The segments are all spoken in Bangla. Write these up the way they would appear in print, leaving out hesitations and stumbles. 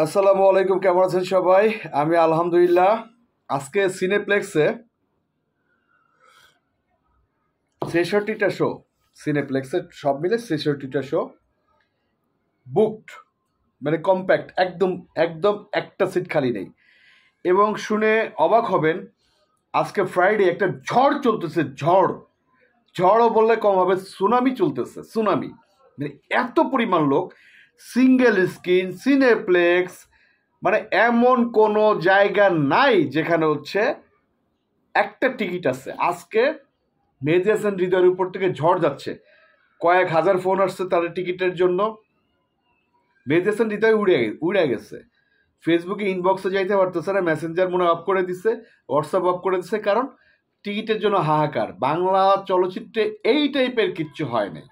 আসসালামু আলাইকুম, কেমন আছেন সবাই? আমি আলহামদুলিল্লাহ। আজকে সিনেপ্লেক্সে ৬৬টা শো, সিনেপ্লেক্সে সব মিলে ৬৬টা শো বুকড, মানে কম্প্যাক্ট, একদম একদম একটা সিট খালি নেই। এবং শুনে অবাক হবেন, আজকে ফ্রাইডে একটা ঝড় চলতেছে, ঝড়, ঝড়ও বললে কম হবে, সুনামি চলতেছে, সুনামি। মানে এত পরিমাণ লোক, সিঙ্গেল স্ক্রিন সিনেপ্লেক্স, মানে এমন কোনো জায়গা নাই যেখানে হচ্ছে একটা টিকিট আছে। আজকে মেহেদী হাসান হৃদয়ের উপর থেকে ঝড় যাচ্ছে, কয়েক হাজার ফোন আসছে তাদের টিকিটের জন্য। মেহেদী হাসান হৃদয় উড়ে গেছে, ফেসবুকে ইনবক্সে যাইতে পারতেছে না, মেসেঞ্জার মনে অফ করে দিছে, হোয়াটসঅ্যাপ অফ করে দিছে, কারণ টিকিটের জন্য হাহাকার। বাংলা চলচ্চিত্রে এই টাইপের কিচ্ছু হয় নাই,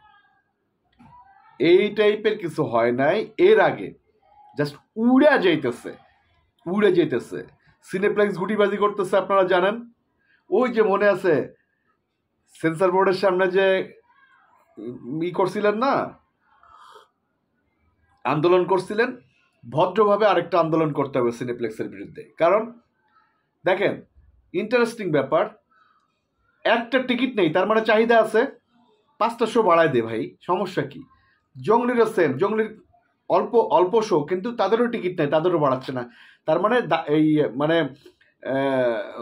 এই টাইপের কিছু হয় নাই এর আগে। জাস্ট উড়ে যাইতেছে, উড়ে যেতেছে। সিনেপ্লেক্স গুটিবাজি করতেছে, আপনারা জানেন। ওই যে মনে আছে সেন্সর বোর্ডের সামনে যে করছিলেন না, আন্দোলন করছিলেন, ভদ্রভাবে আরেকটা আন্দোলন করতে হবে সিনেপ্লেক্সের বিরুদ্ধে। কারণ দেখেন, ইন্টারেস্টিং ব্যাপার, একটা টিকিট নেই, তার মানে চাহিদা আছে, 5টা শো বাড়ায় দে ভাই, সমস্যা কি? জঙ্গলিরও সেম, জঙ্গলির অল্প অল্প শো, কিন্তু তাদেরও টিকিট নেই, তাদেরও বাড়াচ্ছে না। তার মানে এই মানে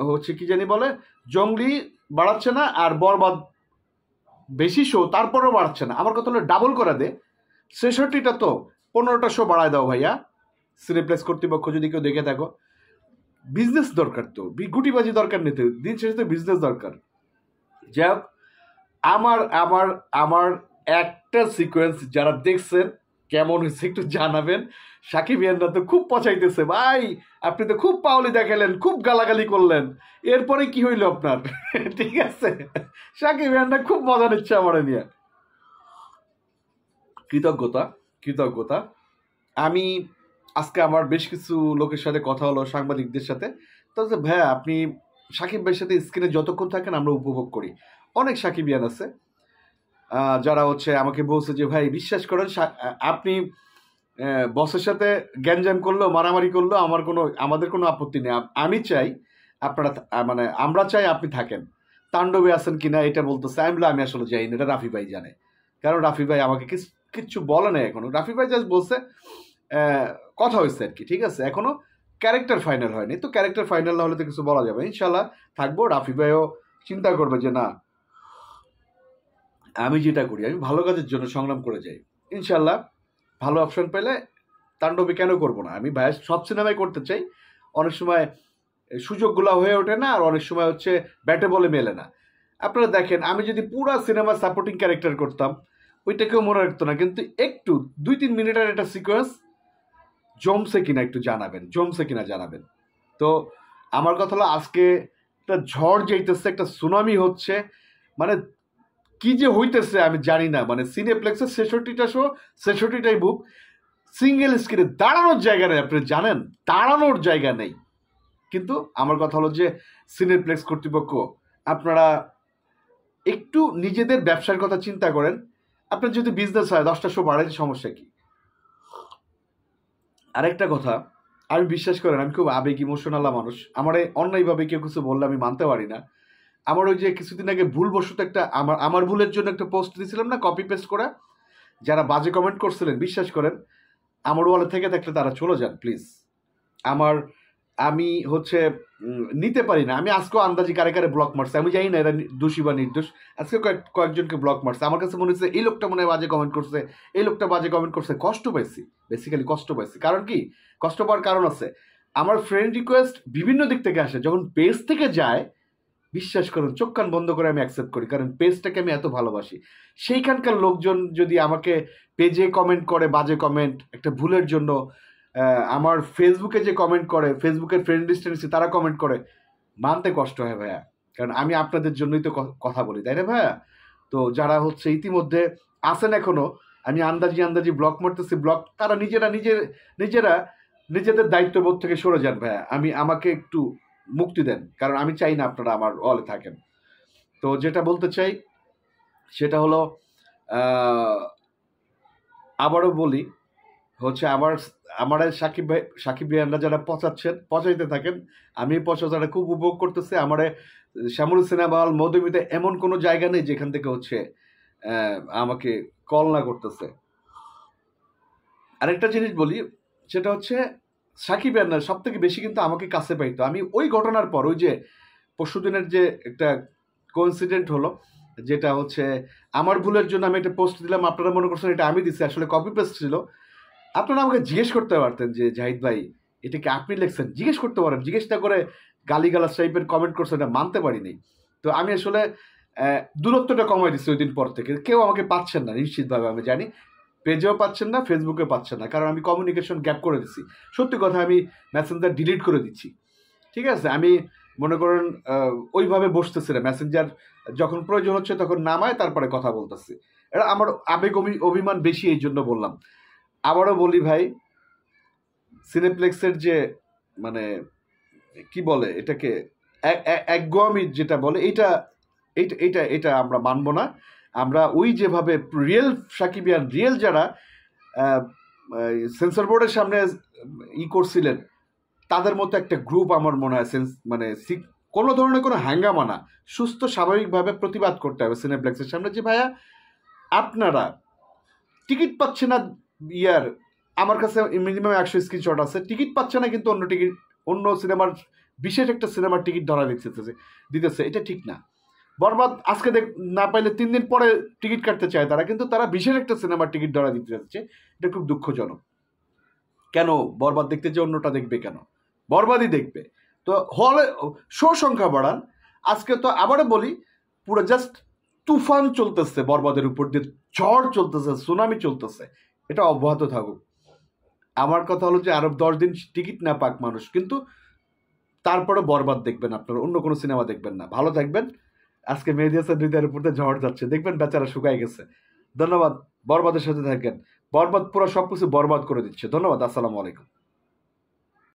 হচ্ছে কি জানি বলে, জঙ্গলি বাড়াচ্ছে না, আর বরবাদ বেশি শো তারপরেও বাড়াচ্ছে না। আমার কথা হলো ডাবল করে দে, ৬৬টা তো 15টা শো বাড়ায় দাও ভাইয়া। সিনেপ্লেক্স কর্তৃপক্ষ যদি কেউ দেখে থাকো, বিজনেস দরকার তো, গুটিবাজি দরকার নেই তো, দিন শেষে তো বিজনেস দরকার। যাই হোক, আমার আমার আমার একটা সিকোয়েন্স যারা দেখছেন কেমন হয়েছে একটু জানাবেন। সাকিব ইয়ানরা তো খুব পচাইতেছে, ভাই আপনি তো খুব পাওলি দেখালেন, খুব গালাগালি করলেন, এরপরে কি হইল আপনার? ঠিক আছে, সাকিব ইয়ানরা খুব মজা নিচ্ছে আমার নিয়ে। কৃতজ্ঞতা, কৃতজ্ঞতা। আমি আজকে আমার বেশ কিছু লোকের সাথে কথা হলো, সাংবাদিকদের সাথে। তো ভাইয়া আপনি সাকিব ভাইয়ের সাথে স্ক্রিনে যতক্ষণ থাকেন আমরা উপভোগ করি। অনেক সাকিবিয়ান আছে যারা হচ্ছে আমাকে বলছে যে ভাই বিশ্বাস করেন, আপনি বসের সাথে গ্যাঞ্জাম করলো, মারামারি করলো, আমাদের কোনো আপত্তি নেই। আমি চাই আপনারা মানে আমরা চাই আপনি থাকেন। তাণ্ডবে আছেন কিনা এটা বলতেছে, আমি আসলে যাই না, এটা রাফি ভাই জানে। কারণ রাফি ভাই আমাকে কিচ্ছু বলে নাই এখনো। রাফি ভাই জাস্ট বলছে কথা হয়েছে আর কি, ঠিক আছে, এখনো ক্যারেক্টার ফাইনাল হয়নি। তো ক্যারেক্টার ফাইনাল না হলে তো কিছু বলা যাবে। ইনশাল্লাহ থাকবো। রাফি ভাইও চিন্তা করবে যে না, আমি যেটা করি আমি ভালো কাজের জন্য সংগ্রাম করে যাই। ইনশাল্লাহ ভালো অপশন পেলে তাণ্ডবে কেন করব না। আমি ভাইয়ের সব সিনেমাই করতে চাই, অনেক সময় সুযোগগুলো হয়ে ওঠে না, আর অনেক সময় হচ্ছে ব্যাটে বলে মেলে না। আপনারা দেখেন, আমি যদি পুরো সিনেমা সাপোর্টিং ক্যারেক্টার করতাম ওইটা কেউ মনে রাখতো না, কিন্তু একটু 2-3 মিনিটের একটা সিকোয়েন্স জমছে কিনা একটু জানাবেন, জমছে কিনা জানাবেন। তো আমার কথা হলো, আজকে একটা ঝড় যাইতেছে, একটা সুনামি হচ্ছে, মানে কি যে হইতেছে আমি জানি না। মানে সিনেপ্লেক্সের ৬৬টা শো, ৬৬টাই বুক। সিঙ্গেল স্ক্রিনে দাঁড়ানোর জায়গা নেই, আপনি জানেন, দাঁড়ানোর জায়গা নেই। কিন্তু আমার কথা হলো যে সিনেপ্লেক্স কর্তৃপক্ষ, আপনারা একটু নিজেদের ব্যবসার কথা চিন্তা করেন। আপনার যদি বিজনেস হয় 10টা শো বাড়াইতে সমস্যা কি? আরেকটা কথা, আমি বিশ্বাস করেন আমি খুব আবেগ ইমোশনাল মানুষ। আমার অন্যায়ভাবে কেউ কিছু বললে আমি মানতে পারি না। আমার ওই যে কিছুদিন আগে ভুলবশত একটা আমার ভুলের জন্য একটা পোস্ট দিয়েছিলাম না, কপি পেস্ট করা, যারা বাজে কমেন্ট করছিলেন বিশ্বাস করেন আমার ওয়ালে থেকে থাকলে তারা চলে যান প্লিজ। আমি হচ্ছে নিতে পারি না। আমি আজকেও আন্দাজি কারে কারে ব্লক মারছে, আমি জানি না এরা দোষী বা নির্দোষ। আজকে কয়েকজনকে ব্লক মারছে। আমার কাছে মনে হচ্ছে এই লোকটা মনে হয় বাজে কমেন্ট করছে, এই লোকটা বাজে কমেন্ট করছে। কষ্ট পাইছি, বেসিক্যালি কষ্ট পাইছি। কারণ কি কষ্ট পাওয়ার কারণ আছে, আমার ফ্রেন্ড রিকোয়েস্ট বিভিন্ন দিক থেকে আসে, যখন পেজ থেকে যায় বিশ্বাস করুন চোখ কান বন্ধ করে আমি অ্যাকসেপ্ট করি, কারণ পেজটাকে আমি এত ভালোবাসি। সেইখানকার লোকজন যদি আমাকে পেজে কমেন্ট করে বাজে কমেন্ট একটা ভুলের জন্য, আমার ফেসবুকে যে কমেন্ট করে, ফেসবুকের ফ্রেন্ড লিস্টে নিচ্ছি তারা কমেন্ট করে, মানতে কষ্ট হয় ভাইয়া। কারণ আমি আপনাদের জন্যই তো কথা বলি, তাই না ভাইয়া? তো যারা হচ্ছে ইতিমধ্যে আসেন এখনো, আমি আন্দাজি আন্দাজি ব্লক মারতেছি, ব্লক তারা নিজেরা নিজেদের দায়িত্ববোধ থেকে সরে যান ভাইয়া। আমাকে একটু মুক্তি দেন, কারণ আমি চাই না আপনারা আমার অলে থাকেন। তো যেটা বলতে চাই সেটা হলো, আবারও বলি হচ্ছে আমার সাকিব ভাইয়ানরা যারা পচাইতে থাকেন, আমি পচাটা খুব উপভোগ করতেছি। আমার শ্যামল সিনেমা হল মধুমিতে এমন কোনো জায়গা নেই যেখান থেকে হচ্ছে আমাকে কল না করতেছে। আরেকটা জিনিস বলি, সেটা হচ্ছে সাকিব ভাইয়ানরা সব থেকে বেশি কিন্তু আমাকে কাছে পাইতো। আমি ওই ঘটনার পর, ওই যে পরশুদিনের যে একটা কোইন্সিডেন্ট হলো, যেটা হচ্ছে আমার ভুলের জন্য আমি একটা পোস্ট দিলাম, আপনারা মনে করছেন এটা আমি দিছি, আসলে কপি পেস্ট ছিল। আপনারা আমাকে জিজ্ঞেস করতে পারতেন যে জাহিদ ভাই এটা কি আপনি লিখছেন, জিজ্ঞেস করতে পারেন। জিজ্ঞেস না করে গালিগালাজ টাইপের কমেন্ট করছেন, এটা মানতে পারিনি। তো আমি আসলে দূরত্বটা কমাই দিচ্ছি ওই দিন পর থেকে। কেউ আমাকে পাচ্ছেন না নিশ্চিতভাবে, আমি জানি। পেজেও পাচ্ছেন না, ফেসবুকে পাচ্ছেন না, কারণ আমি কমিউনিকেশন গ্যাপ করে দিচ্ছি। সত্যি কথা, আমি মেসেঞ্জার ডিলিট করে দিচ্ছি। ঠিক আছে, আমি মনে করেন ওইভাবে বসতেছি না। মেসেঞ্জার যখন প্রয়োজন হচ্ছে তখন নামায় তারপরে কথা বলতেছি। এটা আমার আবেগ অভিমান বেশি, এই জন্য বললাম। আবারও বলি ভাই, সিনেপ্লেক্সের যে মানে কি বলে এটাকে, একগোয়ামি যেটা বলে, এটা এটা এটা এটা আমরা মানব না। আমরা ওই যেভাবে রিয়েল সাকিবিয়ান, রিয়েল যারা সেন্সর বোর্ডের সামনে করছিলেন, তাদের মতো একটা গ্রুপ আমার মনে হয় মানে কোনো ধরনের কোনো হাঙ্গামা না, সুস্থ স্বাভাবিকভাবে প্রতিবাদ করতে হবে সিনেপ্লেক্সের সামনে যে ভাইয়া আপনারা টিকিট পাচ্ছে না। আমার কাছে মিনিমাম 100 স্ক্রিনশট আছে, টিকিট পাচ্ছে না কিন্তু অন্য সিনেমার, বিশেষ একটা সিনেমার টিকিট ধরা দিতেছে। এটা ঠিক না। বরবাদ আজকে না পাইলে 3 দিন পরে টিকিট কাটতে চায় তারা, কিন্তু তারা বিশেষ একটা সিনেমার টিকিট ধরা দিতে যাচ্ছে। এটা খুব দুঃখজনক। কেন বরবাদ দেখতে যে অন্যটা দেখবে কেন? বরবাদই দেখবে। তো হলে শো সংখ্যা বাড়ান। আজকে তো আবারও বলি, পুরো জাস্ট তুফান চলতেছে বরবাদের উপর দিয়ে, ঝড় চলতেছে, সুনামি চলতেছে। এটা অব্যাহত থাকুক। আমার কথা হলো যে আরো 10 দিন টিকিট না পাক মানুষ, কিন্তু তারপরে বরবাদ দেখবেন, আপনারা অন্য কোনো সিনেমা দেখবেন না। ভালো থাকবেন। আজকে মেহেদী হাসান হৃদয়ের উপর দিয়ে ঝড় যাচ্ছে, দেখবেন বেচারা শুকায় গেছে। ধন্যবাদ। বরবাদের সাথে থাকেন। বরবাদ পুরো সবকিছু বরবাদ করে দিচ্ছে। ধন্যবাদ। আসসালামু আলাইকুম।